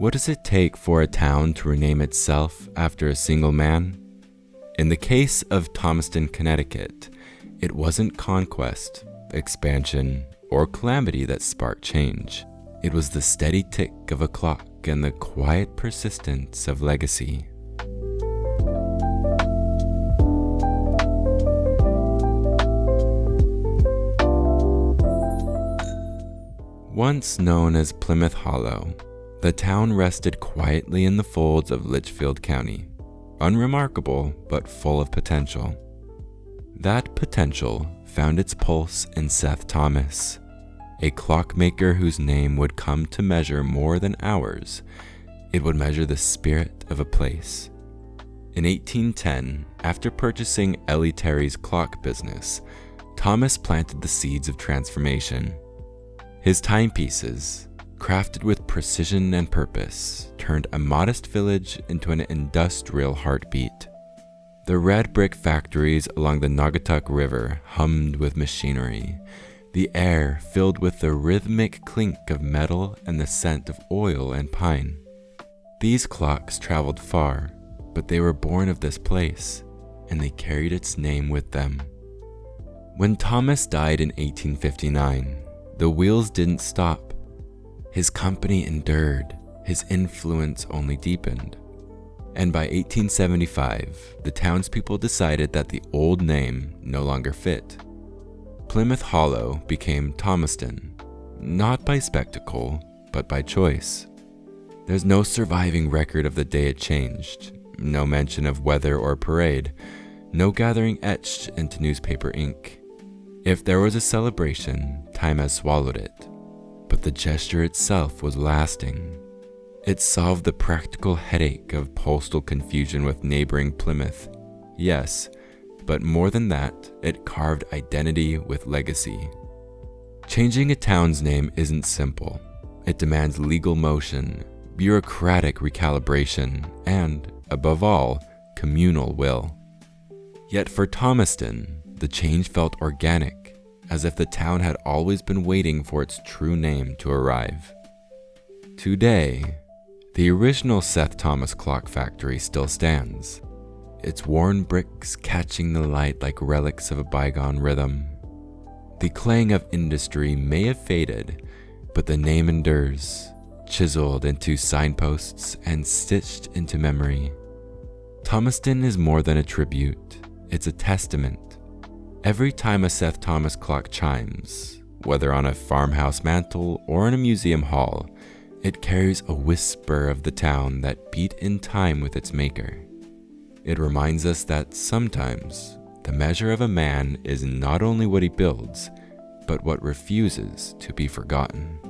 What does it take for a town to rename itself after a single man? In the case of Thomaston, Connecticut, it wasn't conquest, expansion, or calamity that sparked change. It was the steady tick of a clock and the quiet persistence of legacy. Once known as Plymouth Hollow, the town rested quietly in the folds of Litchfield County, unremarkable but full of potential. That potential found its pulse in Seth Thomas, a clockmaker whose name would come to measure more than hours. It would measure the spirit of a place. In 1810, after purchasing Ellie Terry's clock business, Thomas planted the seeds of transformation. His timepieces, crafted with precision and purpose, turned a modest village into an industrial heartbeat. The red brick factories along the Naugatuck River hummed with machinery, the air filled with the rhythmic clink of metal and the scent of oil and pine. These clocks traveled far, but they were born of this place, and they carried its name with them. When Thomas died in 1859, the wheels didn't stop. His company endured, his influence only deepened. And by 1875, the townspeople decided that the old name no longer fit. Plymouth Hollow became Thomaston, not by spectacle, but by choice. There's no surviving record of the day it changed, no mention of weather or parade, no gathering etched into newspaper ink. If there was a celebration, time has swallowed it, but the gesture itself was lasting. It solved the practical headache of postal confusion with neighboring Plymouth. Yes, but more than that, it carved identity with legacy. Changing a town's name isn't simple. It demands legal motion, bureaucratic recalibration, and, above all, communal will. Yet for Thomaston, the change felt organic, as if the town had always been waiting for its true name to arrive. Today, the original Seth Thomas clock factory still stands, its worn bricks catching the light like relics of a bygone rhythm. The clang of industry may have faded, but the name endures, chiseled into signposts and stitched into memory. Thomaston is more than a tribute, it's a testament. Every time a Seth Thomas clock chimes, whether on a farmhouse mantle or in a museum hall, it carries a whisper of the town that beat in time with its maker. It reminds us that sometimes the measure of a man is not only what he builds, but what refuses to be forgotten.